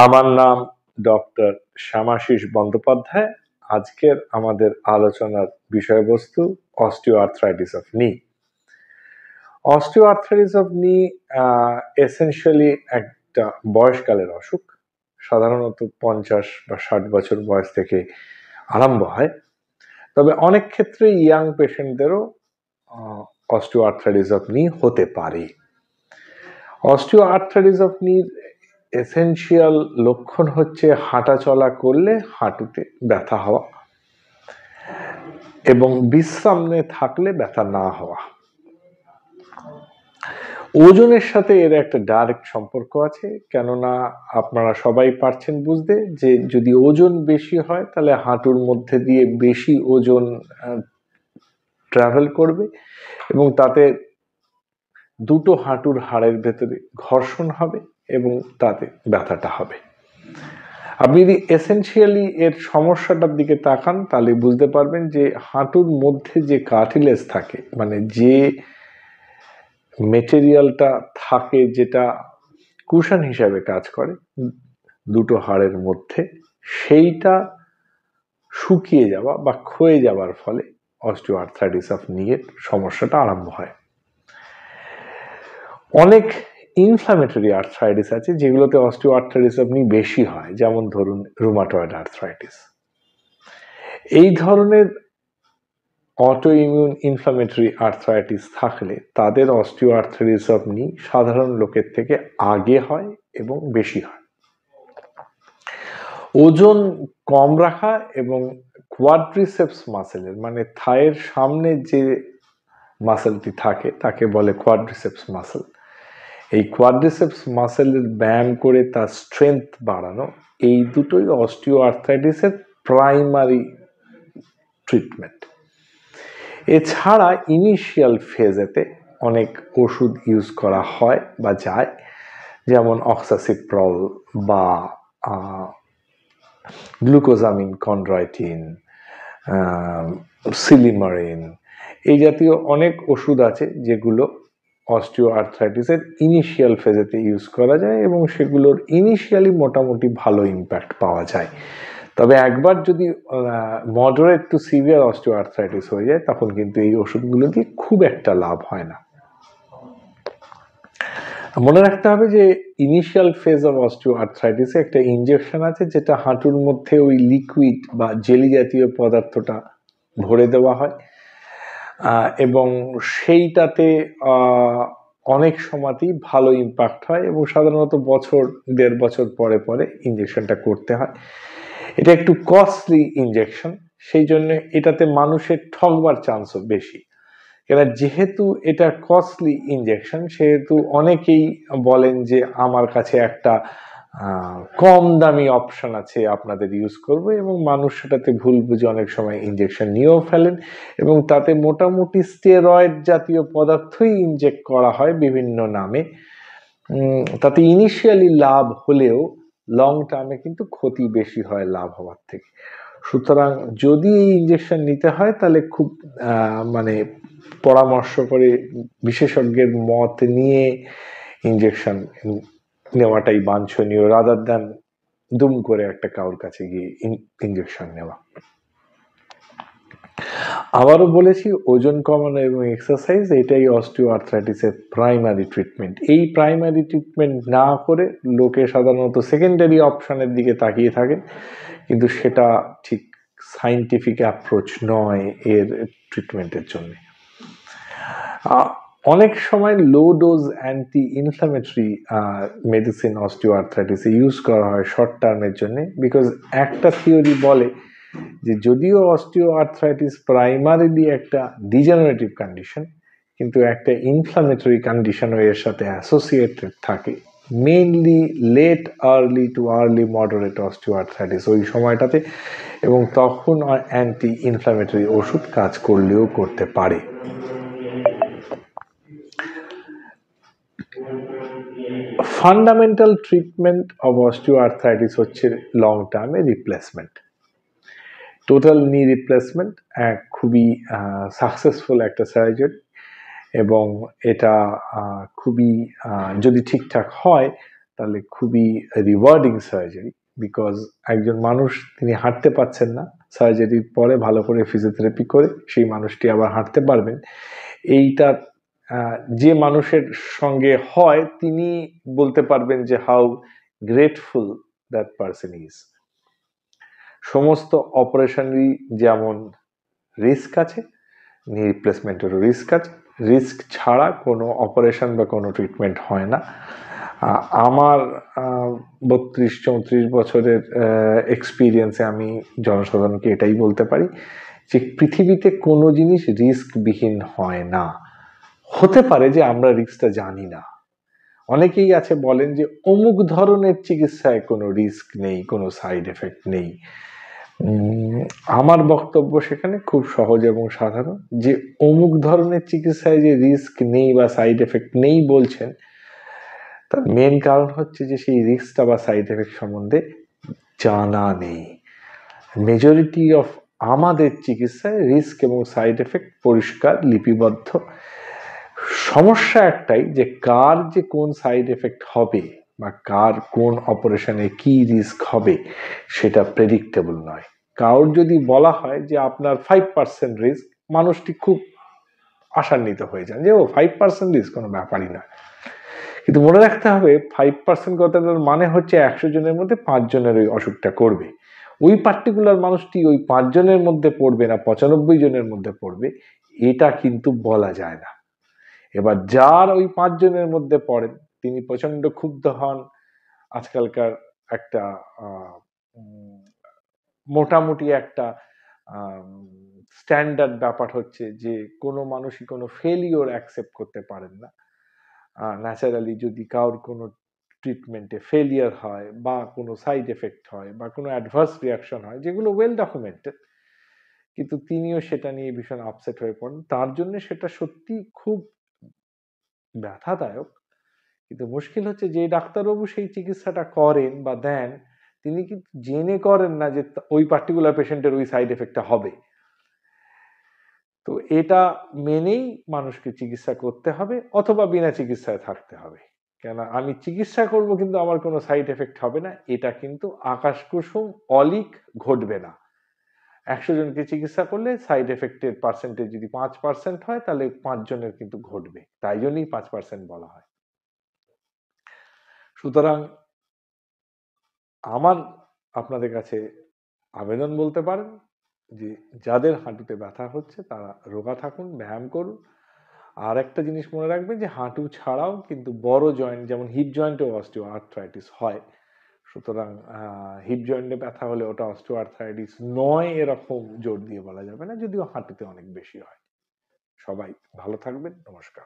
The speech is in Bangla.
আমার নাম ডক্টর শ্যামাশিস বন্দ্যোপাধ্যায়। আজকের আমাদের আলোচনার বিষয়বস্তু অস্টিওআর্থ্রাইটিস অফ নি। অস্টিওআর্থ্রাইটিস অফ নি এসেনশিয়ালি একটা বয়সকালের অসুখ, সাধারণত 50 বা 60 বছর বয়স থেকে আরম্ভ হয়। তবে অনেক ক্ষেত্রে ইয়াং পেশেন্টদেরও অস্টিওআর্থ্রাইটিস অফ নি হতে পারে। অস্টিওআর্থ্রাইটিস অফ নির এসেনশিয়াল লক্ষণ হচ্ছে হাঁটা চলা করলে হাঁটুতে ব্যথা হওয়া এবং বিশ্রাম নিয়ে থাকলে ব্যথা না হওয়া। ওজনের সাথে এর একটা ডাইরেক্ট সম্পর্ক আছে, কেননা আপনারা সবাই পারছেন বুঝতে যে যদি ওজন বেশি হয় তাহলে হাঁটুর মধ্যে দিয়ে বেশি ওজন ট্রাভেল করবে এবং তাতে দুটো হাঁটুর হাড়ের ভেতরে ঘর্ষণ হবে এবং তাতে ব্যথাটা হবে। আপনি যদি এসেনশিয়ালি এর সমস্যাটার দিকে তাকান তাহলে বুঝতে পারবেন যে হাঁটুর মধ্যে যে কার্টিলেজ থাকে, মানে যে মেটেরিয়ালটা থাকে যেটা কুশন হিসাবে কাজ করে দুটো হাড়ের মধ্যে, সেইটা শুকিয়ে যাওয়া বা ক্ষয়ে যাওয়ার ফলে অস্টিওআর্থ্রাইটিস অফ নি এর সমস্যাটা আরম্ভ হয়। অনেক ইনফ্ল্যামেটরি আর্থ্রাইটিস আছে যেগুলোতে অস্টিওআর্থ্রাইটিস অফ নি বেশি হয়, যেমন ধরুন রুমাটয়েড আর্থ্রাইটিস। এই ধরনের অটো ইমিউন ইনফ্ল্যামেটরি আর্থ্রাইটিস থাকলে তাদের অস্টিওআর্থ্রাইটিস অফ নি সাধারণ লোকের থেকে আগে হয় এবং বেশি হয়। ওজন কম রাখা এবং কোয়াড্রিসেপস মাসেলের, মানে থায়ের সামনে যে মাসেলটি থাকে তাকে বলে কোয়াড্রিসেপস মাসেল। এই কোয়াড্রিসেপস মাসেলের ব্যায়াম করে তার স্ট্রেংথ বাড়ানো, এই দুটোই অস্টিওআর্থ্রাইটিসের প্রাইমারি ট্রিটমেন্ট। এছাড়া ইনিশিয়াল ফেজেতে অনেক ওষুধ ইউজ করা হয় বা যায়, যেমন অক্সাসিপ্রল বা গ্লুকোজামিন কন্ড্রয়টিন, সিলিমারিন, এই জাতীয় অনেক ওষুধ আছে যেগুলো অস্টিওআর্থ্রাইটিসের ইনিশিয়াল ফেজেতে ইউজ করা যায় এবং সেগুলোর ইনিশিয়ালি মোটামুটি ভালো ইম্প্যাক্ট পাওয়া যায়। তবে একবার যদি মডারেট টু সিভিয়ার অস্টিওআর্থ্রাইটিস হয়ে যায় তখন কিন্তু এই ওষুধগুলো দিয়ে খুব একটা লাভ হয় না। মনে রাখতে হবে যে ইনিশিয়াল ফেজ অফ অস্টিওআর্থ্রাইটিসে একটা ইনজেকশন আছে যেটা হাঁটুর মধ্যে ওই লিকুইড বা জেলি জাতীয় পদার্থটা ভরে দেওয়া হয় এবং সেইটাতে অনেক সময়তেই ভালো ইম্প্যাক্ট হয় এবং সাধারণত বছর 1.5 বছর পরে পরে ইনজেকশনটা করতে হয়। এটা একটু কস্টলি ইনজেকশন, সেই জন্য এটাতে মানুষের ঠকবার চান্সও বেশি। কেন, যেহেতু এটা কস্টলি ইনজেকশন সেহেতু অনেকেই বলেন যে আমার কাছে একটা কম দামি অপশন আছে আপনাদের ইউজ করব, এবং মানুষ সেটাতে ভুল বুঝে অনেক সময় ইনজেকশন নিয়েও ফেলেন এবং তাতে মোটামুটি স্টেরয়েড জাতীয় পদার্থই ইনজেক্ট করা হয় বিভিন্ন নামে। তাতে ইনিশিয়ালি লাভ হলেও লং টার্মে কিন্তু ক্ষতি বেশি হয় লাভ হওয়ার থেকে। সুতরাং যদি এই ইনজেকশন নিতে হয় তাহলে খুব মানে পরামর্শ করে বিশেষজ্ঞের মত নিয়ে ইনজেকশন নেওয়াটাই বাঞ্ছনীয়, রাদার দ্যান দুম করে একটা কারোর কাছে গিয়ে ইনজেকশন নেওয়া। আবারও বলেছি, ওজন কমানো এবং এক্সারসাইজ এটাই অস্টিওআর্থ্রাইটিসের প্রাইমারি ট্রিটমেন্ট। এই প্রাইমারি ট্রিটমেন্ট না করে লোকে সাধারণত সেকেন্ডারি অপশনের দিকে তাকিয়ে থাকে, কিন্তু সেটা ঠিক সাইন্টিফিক অ্যাপ্রোচ নয় এর ট্রিটমেন্টের জন্য। অনেক সময় low dose anti inflammatory medicine অস্টিওআর্থ্রাইটিসে ইউজ করা হয় শর্ট টার্মের জন্য, বিকজ একটা থিওরি বলে যে যদিও অস্টিওআর্থ্রাইটিস প্রাইমারিলি একটা ডিজেনারেটিভ কন্ডিশন, কিন্তু একটা ইনফ্ল্যামেটরি কন্ডিশনও এর সাথে অ্যাসোসিয়েটেড থাকে, mainly late early to early moderate osteoarthritis ওই সময়টাতে, এবং তখন অ্যান্টি ইনফ্ল্যামেটরি ওষুধ কাজ করলেও করতে পারে। ফান্ডামেন্টাল ট্রিটমেন্ট অব অস্টিওআর্থ্রাইটিস হচ্ছে লং টার্মে রিপ্লেসমেন্ট। টোটাল নি রিপ্লেসমেন্ট খুবই সাকসেসফুল একটা সার্জারি, এবং এটা খুবই যদি ঠিকঠাক হয় তাহলে খুবই রিওয়ার্ডিং সার্জারি। বিকজ একজন মানুষ তিনি হাঁটতে পারছেন না, সার্জারির পরে ভালো করে ফিজিওথেরাপি করে সেই মানুষটি আবার হাঁটতে পারবেন। এইটা যে মানুষের সঙ্গে হয় তিনি বলতে পারবেন যে how grateful that person is. সমস্ত অপারেশনেরই যেমন রিস্ক আছে, নি রিপ্লেসমেন্টেরও রিস্ক আছে। রিস্ক ছাড়া কোনো অপারেশন বা কোনো ট্রিটমেন্ট হয় না। আমার 32-34 বছরের এক্সপিরিয়েন্সে আমি জনসাধারণকে এটাই বলতে পারি যে পৃথিবীতে কোনো জিনিস রিস্কবিহীন হয় না। হতে পারে যে আমরা রিস্কটা জানি না। অনেকেই আছে বলেন যে অমুক ধরনের চিকিৎসায় কোনো রিস্ক নেই, কোনো সাইড এফেক্ট নেই। আমার বক্তব্য সেখানে খুব সহজ এবং সাধারণ, যে অমুক ধরনের চিকিৎসায় যে রিস্ক নেই বা সাইড এফেক্ট নেই বলছেন, তার মেন কারণ হচ্ছে যে সেই রিস্কটা বা সাইড এফেক্ট সম্বন্ধে জানা নেই। মেজরিটি অফ আমাদের চিকিৎসায় রিস্ক এবং সাইড এফেক্ট পরিষ্কার লিপিবদ্ধ। সমস্যা একটাই যে কার যে কোন সাইড এফেক্ট হবে বা কার কোন অপারেশনে কি রিস্ক হবে সেটা প্রেডিক্টেবল নয়। কারোর যদি বলা হয় যে আপনার 5% রিস্ক, মানুষটি খুব আশান্বিত হয়ে যান যে ও 5% রিস্ক, কোনো ব্যাপারই না। কিন্তু মনে রাখতে হবে 5% কথাটার মানে হচ্ছে 100 জনের মধ্যে 5 জনের ওই অসুখটা করবে। ওই পার্টিকুলার মানুষটি ওই 5 জনের মধ্যে পড়বে না 95 জনের মধ্যে পড়বে, এটা কিন্তু বলা যায় না। এবার যার ওই 5 জনের মধ্যে পড়েন তিনি প্রচন্ড ক্ষুব্ধ হন। আজকালকার একটা মোটামুটি একটা স্ট্যান্ডার্ড ব্যাপার হচ্ছে যে কোনো মানুষই কোনো ফেলিওর অ্যাকসেপ্ট করতে পারেন না। ন্যাচারালি যদি কারোর কোনো ট্রিটমেন্টে ফেলিয়ার হয় বা কোনো সাইড এফেক্ট হয় বা কোনো অ্যাডভার্স রিয়াকশন হয়, যেগুলো ওয়েল ডকুমেন্টেড, কিন্তু তিনিও সেটা নিয়ে ভীষণ আপসেট হয়ে পড়েন। তার জন্য সেটা সত্যি খুব ব্যথাদায়ক। কিন্তু মুশকিল হচ্ছে যে ডাক্তারবাবু সেই চিকিৎসাটা করেন বা দেন, তিনি কিন্তু জেনে করেন না যে ওই পার্টিকুলার পেশেন্টের ওই সাইড এফেক্টটা হবে। তো এটা মেনেই মানুষকে চিকিৎসা করতে হবে অথবা বিনা চিকিৎসায় থাকতে হবে। কেন আমি চিকিৎসা করব কিন্তু আমার কোনো সাইড এফেক্ট হবে না, এটা কিন্তু আকাশ কুসুম অলিক ঘটবে না। 100 জনকে চিকিৎসা করলে সাইড এফেক্টের পার্সেন্টেজ যদি 5% হয় তাহলে 5 জনের কিন্তু ঘটবে, তাই জন্যই 5% বলা হয়। সুতরাং আমার আপনাদের কাছে আবেদন বলতে পারেন যে যাদের হাঁটুতে ব্যথা হচ্ছে তারা রোগা থাকুন, ব্যায়াম করুন। আর একটা জিনিস মনে রাখবেন যে হাঁটু ছাড়াও কিন্তু বড় জয়েন্ট যেমন হিপ জয়েন্টেও অস্টিওআর্থ্রাইটিস হয়। সুতরাং হিপ জয়েন্টে ব্যথা হলে ওটা অস্টিওআর্থ্রাইটিস নয় এরকম জোর দিয়ে বলা যাবে না, যদিও হাঁটুতে অনেক বেশি হয়। সবাই ভালো থাকবেন, নমস্কার।